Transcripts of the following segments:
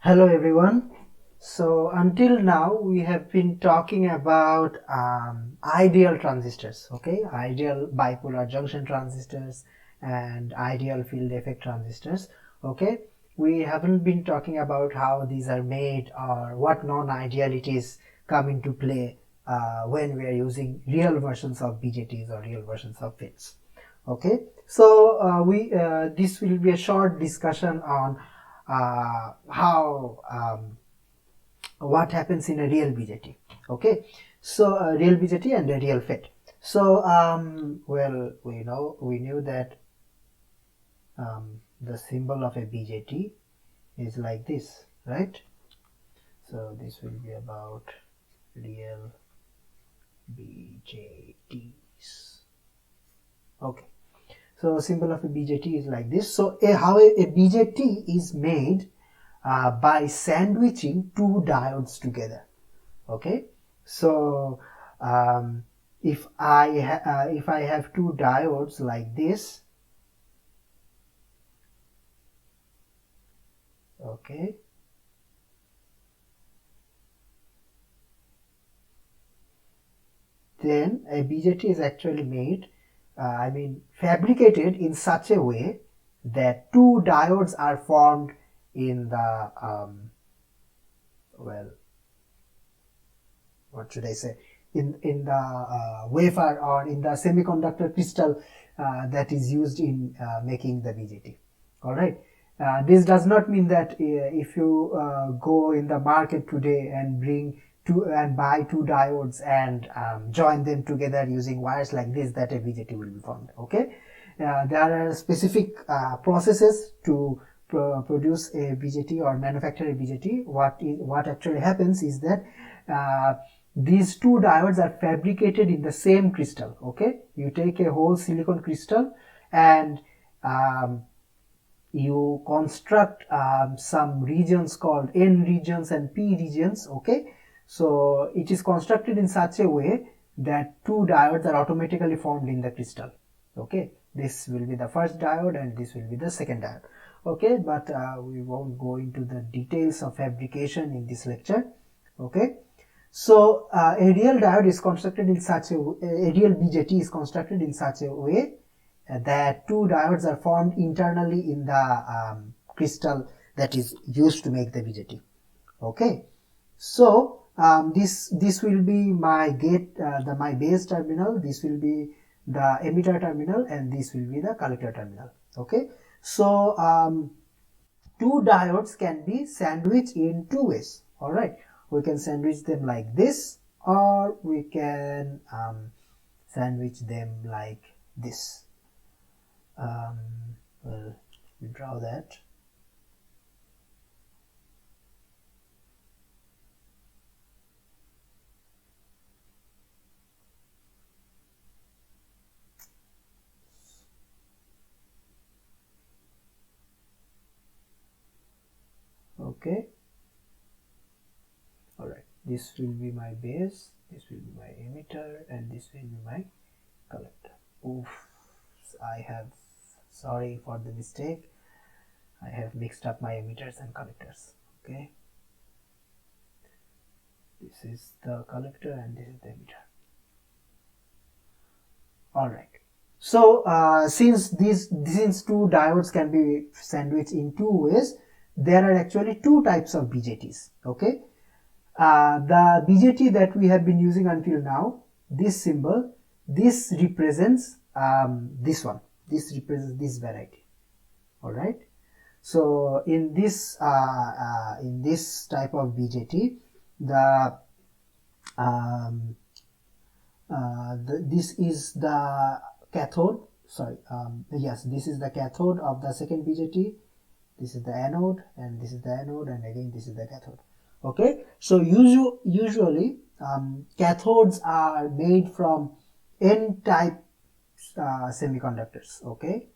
Hello everyone. So until now we have been talking about ideal transistors, okay, ideal bipolar junction transistors and ideal field effect transistors, okay. We haven't been talking about how these are made or what non-idealities come into play when we are using real versions of BJTs or real versions of FITs. Okay, so this will be a short discussion on how what happens in a real BJT. Okay, so a real BJT and a real FET. So well, we knew that the symbol of a BJT is like this, right? So this will be about real BJTs. Okay, so symbol of a BJT is like this. So how a BJT is made by sandwiching two diodes together. Okay, so if I have two diodes like this, okay, then a BJT is actually made, fabricated in such a way that two diodes are formed in the well, what should I say, in the wafer or in the semiconductor crystal that is used in making the BJT. All right. This does not mean that if you go in the market today and buy two diodes and join them together using wires like this, that a BJT will be formed. Okay. There are specific processes to produce a BJT or manufacture a BJT. What actually happens is that these two diodes are fabricated in the same crystal. Okay, you take a whole silicon crystal and you construct some regions called N regions and P regions. Okay, so it is constructed in such a way that two diodes are automatically formed in the crystal. Okay, this will be the first diode and this will be the second diode. Okay, but we won't go into the details of fabrication in this lecture. Okay, so a real diode is constructed in such a real BJT is constructed in such a way that two diodes are formed internally in the crystal that is used to make the BJT. Okay, so this will be my gate, my base terminal. This will be the emitter terminal, and this will be the collector terminal. Okay, so two diodes can be sandwiched in two ways. All right, we can sandwich them like this, or we can sandwich them like this. Well, we draw that. Okay, all right, this will be my base, this will be my emitter, and this will be my collector. Oof, sorry for the mistake, I have mixed up my emitters and collectors. Okay, this is the collector and this is the emitter. All right, so since two diodes can be sandwiched in two ways, there are actually two types of BJTs. Okay, the BJT that we have been using until now, this symbol, this represents this one. This represents this variety. All right. So in this type of BJT, this is the cathode. Sorry. Yes, this is the cathode of the second BJT. This is the anode, and this is the anode, and again this is the cathode. Okay, so usually cathodes are made from N-type semiconductors. Okay,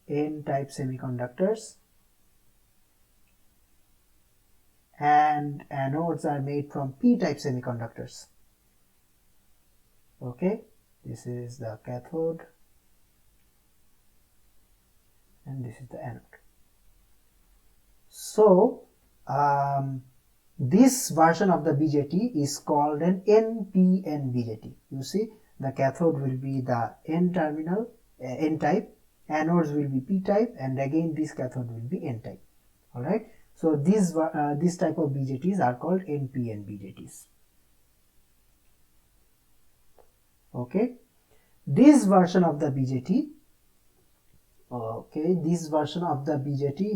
N-type semiconductors, and anodes are made from P-type semiconductors. Okay, this is the cathode and this is the anode. So this version of the BJT is called an NPN BJT. You see, the cathode will be the N terminal, N type, anodes will be P type, and again this cathode will be N type. Alright, so this type of BJTs are called NPN BJTs. Okay, this version of the BJT,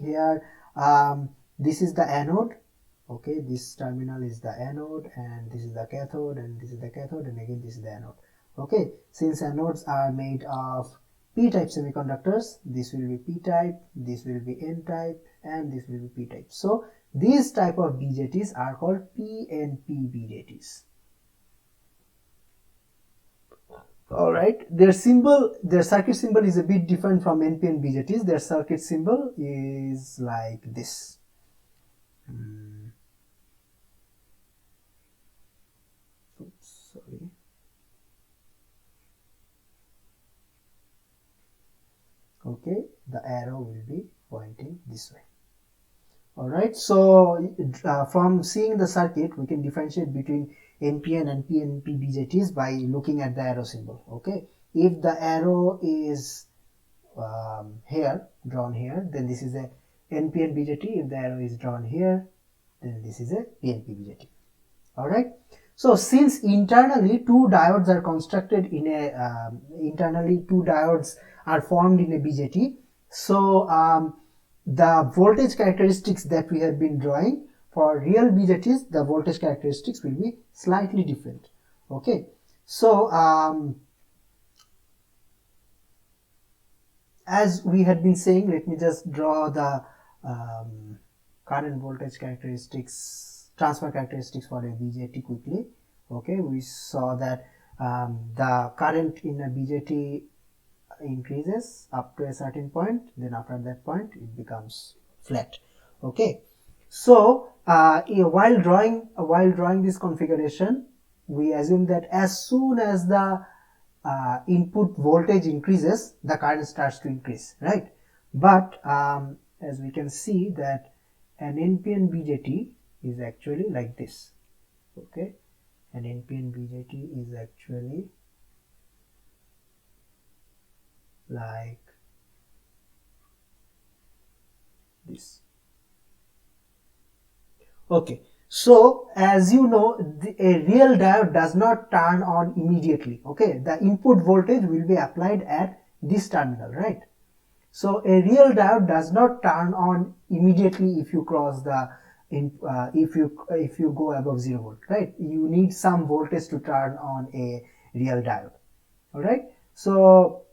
here, this is the anode. Okay, this terminal is the anode, and this is the cathode, and this is the cathode, and again this is the anode. Okay, since anodes are made of p-type semiconductors, this will be p-type, this will be n-type, and this will be p-type. So these type of BJTs are called PNP BJTs. Alright, their circuit symbol is a bit different from NPN BJTs. Their circuit symbol is like this. Oops, sorry. Okay, the arrow will be pointing this way. Alright, so from seeing the circuit, we can differentiate between NPN and PNP BJTs by looking at the arrow symbol. Okay, if the arrow is here, drawn here, then this is a NPN BJT. If the arrow is drawn here, then this is a PNP BJT. Alright, so since internally two diodes are constructed in a two diodes are formed in a BJT, so the voltage characteristics that we have been drawing for real BJTs, the voltage characteristics will be slightly different. Okay, so as we had been saying, let me just draw the current voltage characteristics, transfer characteristics for a BJT quickly. Okay, we saw that the current in a BJT increases up to a certain point, then after that point it becomes flat. Okay, so while drawing this configuration, we assume that as soon as the input voltage increases, the current starts to increase, right? But as we can see that an NPN BJT is actually like this. Okay, an NPN BJT is actually like this. Okay, so as you know, a real diode does not turn on immediately. Okay, the input voltage will be applied at this terminal, right? So a real diode does not turn on immediately if you cross the if you go above 0 volt, right? You need some voltage to turn on a real diode. All right, so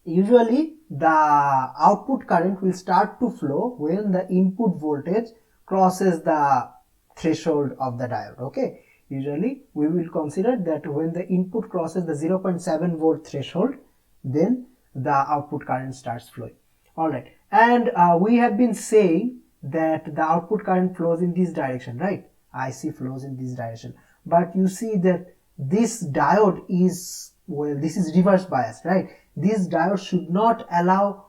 usually the output current will start to flow when the input voltage crosses the threshold of the diode. Okay, usually we will consider that when the input crosses the 0.7 volt threshold, then the output current starts flowing. All right, and we have been saying that the output current flows in this direction, right? IC flows in this direction, but you see that this diode is, well, this is reverse bias, right? This diode should not allow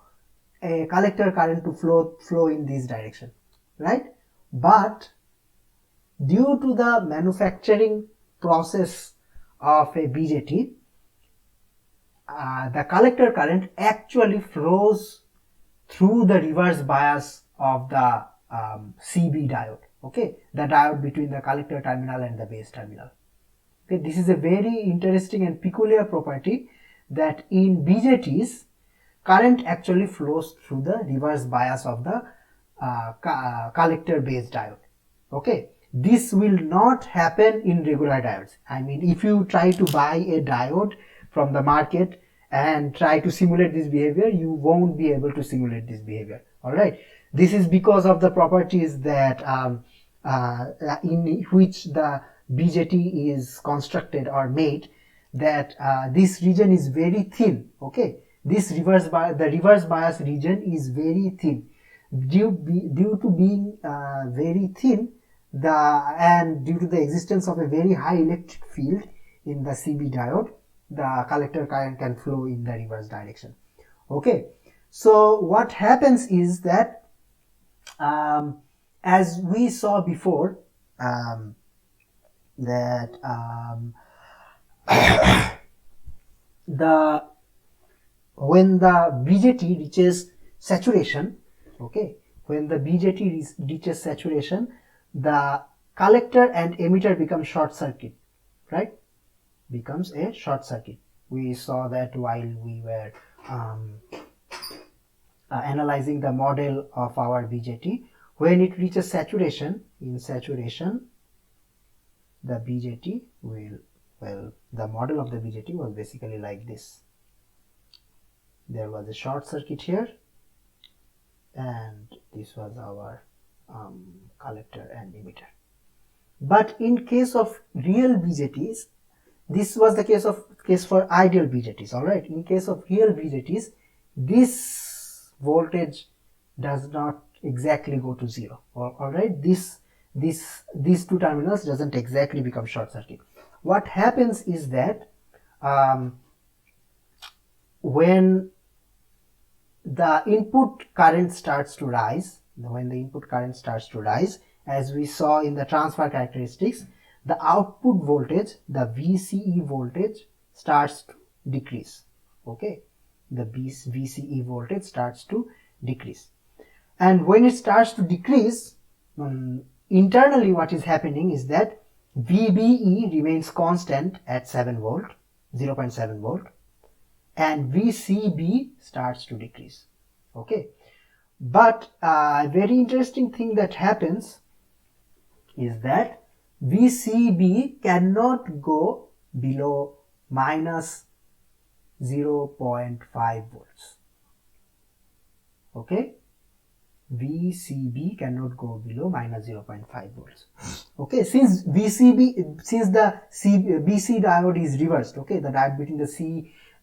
a collector current to flow in this direction, right? But due to the manufacturing process of a BJT, the collector current actually flows through the reverse bias of the CB diode. Okay, the diode between the collector terminal and the base terminal. Okay, this is a very interesting and peculiar property that in BJTs, current actually flows through the reverse bias of the collector base diode. Okay, this will not happen in regular diodes. I mean, if you try to buy a diode from the market and try to simulate this behavior, you won't be able to simulate this behavior. All right, this is because of the properties that in which the BJT is constructed or made, that this region is very thin. Okay, this the reverse bias region is very thin. Due to being very thin, and due to the existence of a very high electric field in the CB diode, the collector current can flow in the reverse direction. Okay, so what happens is that as we saw before, that when the BJT reaches saturation, okay, when the BJT reaches saturation, the collector and emitter become short circuit, right? Becomes a short circuit. We saw that while we were analyzing the model of our BJT. When it reaches saturation, in saturation, the BJT will, well, the model of the BJT was basically like this. There was a short circuit here, and this was our collector and emitter. But in case of real BJTs, this was the case for ideal BJTs. All right. In case of real BJTs, this voltage does not exactly go to zero. All right. These two terminals doesn't exactly become short circuit. What happens is that when the input current starts to rise, as we saw in the transfer characteristics, the output voltage, the VCE voltage, starts to decrease. Okay, the VCE voltage starts to decrease, and when it starts to decrease, internally what is happening is that VBE remains constant at 7 volt, 0.7 volt, and VCB starts to decrease. Okay, but a very interesting thing that happens is that VCB cannot go below minus 0.5 volts. Okay, VCB cannot go below minus 0.5 volts. Okay, since the BC diode is reversed, okay, the diode between the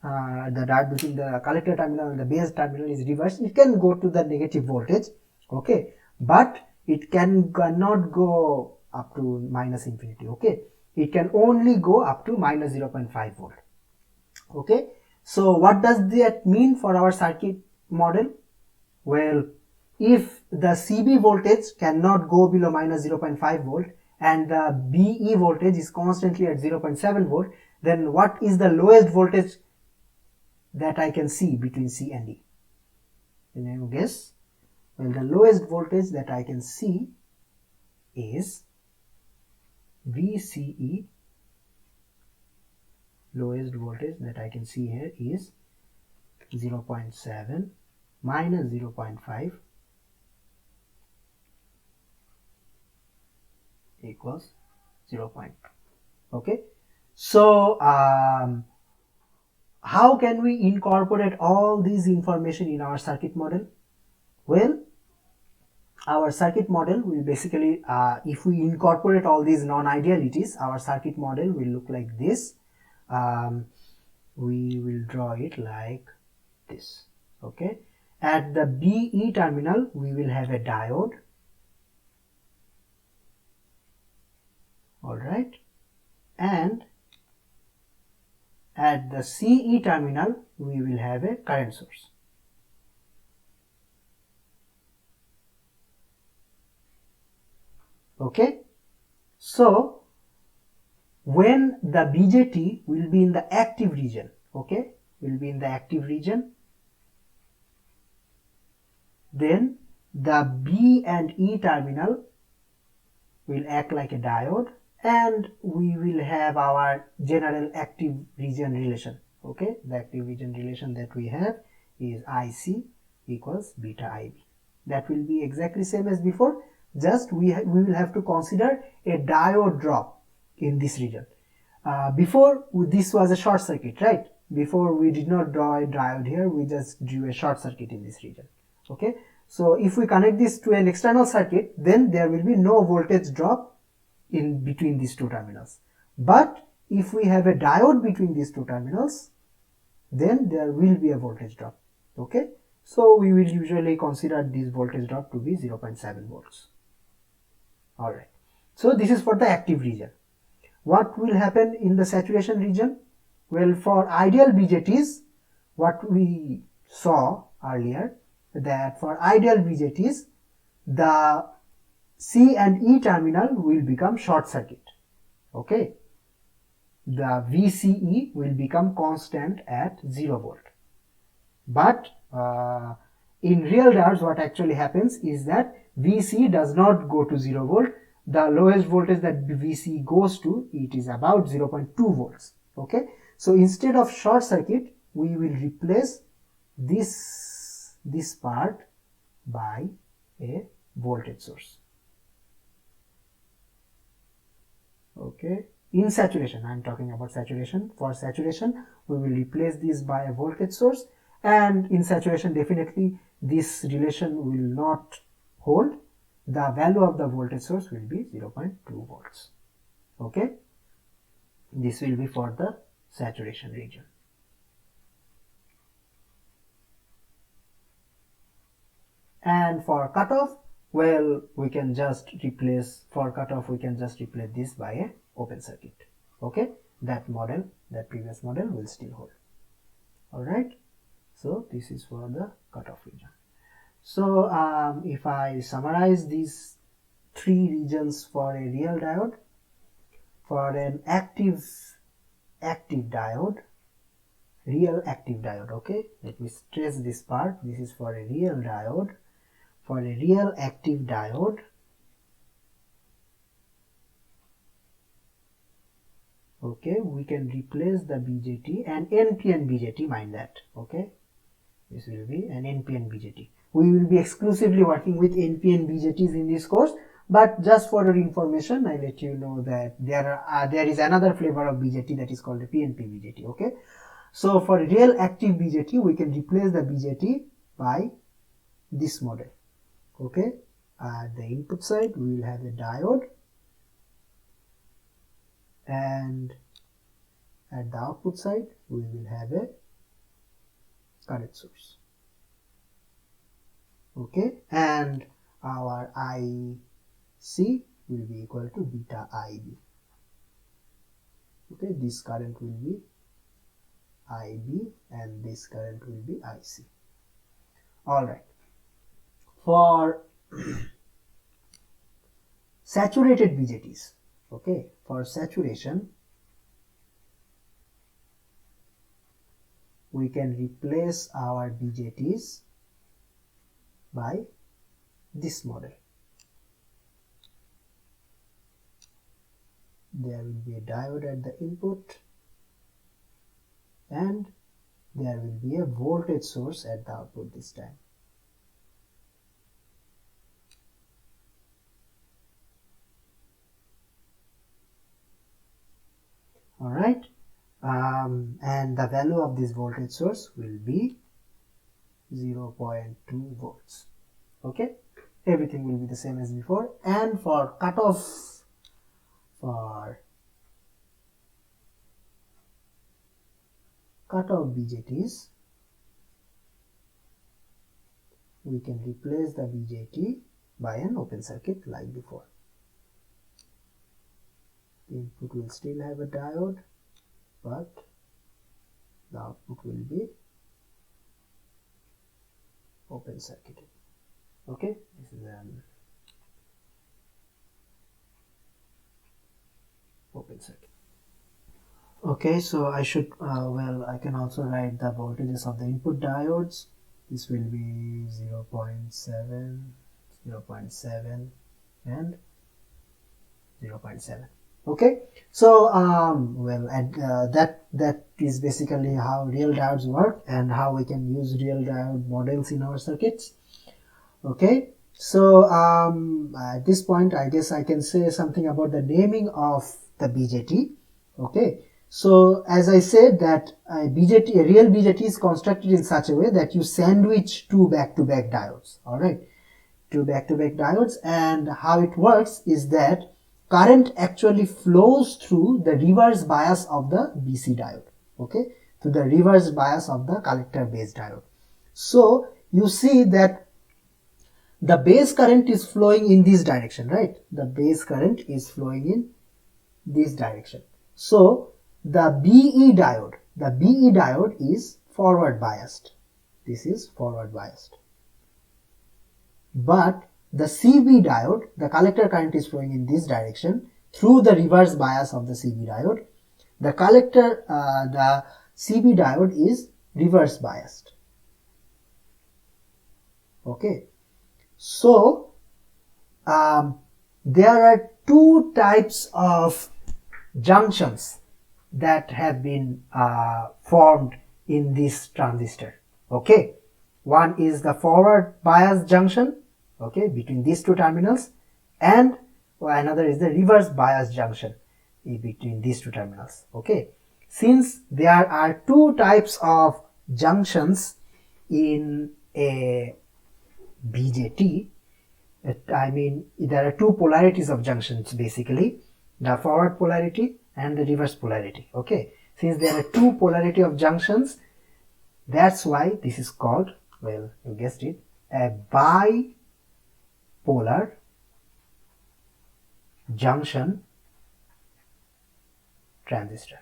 diode between the collector terminal and the base terminal is reversed, it can go to the negative voltage, okay, but it cannot go up to minus infinity. Okay, it can only go up to minus 0.5 volt. Okay, so what does that mean for our circuit model? Well, if the CB voltage cannot go below minus 0.5 volt and the BE voltage is constantly at 0.7 volt, then what is the lowest voltage that I can see between C and E? Can you guess? Well, the lowest voltage that I can see is VCE. Lowest voltage that I can see here is 0.7 minus 0.5 equals 0. Okay, so how can we incorporate all these information in our circuit model? Well, our circuit model will basically, if we incorporate all these non-idealities, our circuit model will look like this. We will draw it like this. Okay, at the BE terminal we will have a diode. All right, and at the CE terminal we will have a current source. Okay, so when the BJT will be in the active region, okay, will be in the active region, then the B and E terminal will act like a diode, and we will have our general active region relation. Okay, the active region relation that we have is IC equals beta IB. That will be exactly same as before, just we will have to consider a diode drop in this region. Before, this was a short circuit, right? Before we did not draw a diode here, we just drew a short circuit in this region. Okay, so if we connect this to an external circuit, then there will be no voltage drop in between these two terminals. But if we have a diode between these two terminals, then there will be a voltage drop. Okay, so we will usually consider this voltage drop to be 0.7 volts. All right, so this is for the active region. What will happen in the saturation region? Well, for ideal BJTs, what we saw earlier, that for ideal BJTs, the C and E terminal will become short circuit. Okay, the VCE will become constant at 0 volt. But in real diodes, what actually happens is that VC does not go to 0 volt. The lowest voltage that VC goes to, it is about 0.2 volts. Okay, so instead of short circuit, we will replace this part by a voltage source. Okay, in saturation, I am talking about saturation. For saturation, we will replace this by a voltage source, and in saturation, definitely this relation will not hold. The value of the voltage source will be 0.2 volts. Okay, this will be for the saturation region. And for cutoff, well, we can just replace, for cutoff we can just replace this by a open circuit. Okay, that model, that previous model will still hold. All right, so this is for the cutoff region. So if I summarize these three regions for a real diode, for an active diode, real active diode, okay, let me stress this part, this is for a real diode. For a real active diode, okay, we can replace the BJT and NPN BJT, mind that. Okay, this will be an NPN BJT. We will be exclusively working with NPN BJTs in this course, but just for your information, I let you know that there is another flavor of BJT that is called the PNP BJT. Okay, so for a real active BJT, we can replace the BJT by this model. Okay, at the input side we will have a diode, and at the output side we will have a current source. Okay, and our IC will be equal to beta IB. Okay, this current will be IB and this current will be IC. All right. For saturated BJTs, okay, for saturation, we can replace our BJTs by this model. There will be a diode at the input and there will be a voltage source at the output this time. All right, and the value of this voltage source will be 0.2 volts. Okay, everything will be the same as before. And for cutoff, BJTs, we can replace the BJT by an open circuit like before. The input will still have a diode, but the output will be open circuited. Okay, this is an open circuit. Okay, so I should, well, I can also write the voltages of the input diodes. This will be 0.7, 0.7 and 0.7. Okay, so well, that is basically how real diodes work and how we can use real diode models in our circuits. Okay, so at this point I guess I can say something about the naming of the BJT. Okay, so as I said that a real BJT is constructed in such a way that you sandwich two back-to-back diodes. All right, two back-to-back diodes, and how it works is that current actually flows through the reverse bias of the BC diode, okay, to the reverse bias of the collector base diode. So you see that the base current is flowing in this direction, right? The base current is flowing in this direction. So the BE diode is forward biased. This is forward biased. But the CB diode, the collector current is flowing in this direction through the reverse bias of the CB diode. The the CB diode is reverse biased. Okay, so there are two types of junctions that have been formed in this transistor. Okay, one is the forward bias junction, okay, between these two terminals, and another is the reverse bias junction between these two terminals. Okay, since there are two types of junctions in a BJT, I mean there are two polarities of junctions, basically the forward polarity and the reverse polarity. Okay, since there are two polarity of junctions, that's why this is called, well, you guessed it, a bipolar junction transistor.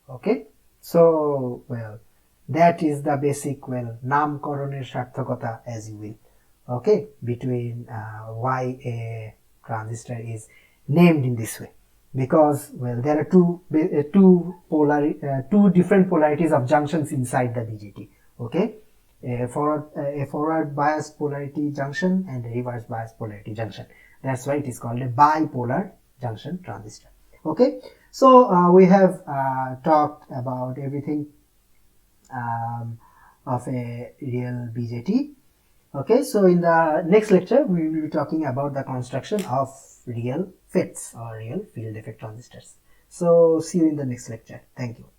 Okay, so well, that is the basic, well, namkoroner sarthakota, as you will, okay, between why a transistor is named in this way, because, well, there are two different polarities of junctions inside the BJT. Okay, a forward bias polarity junction and a reverse bias polarity junction. That's why it is called a bipolar junction transistor. Okay, so we have talked about everything of a real BJT. Okay, so in the next lecture we will be talking about the construction of real FETs, or real field effect transistors. So see you in the next lecture. Thank you.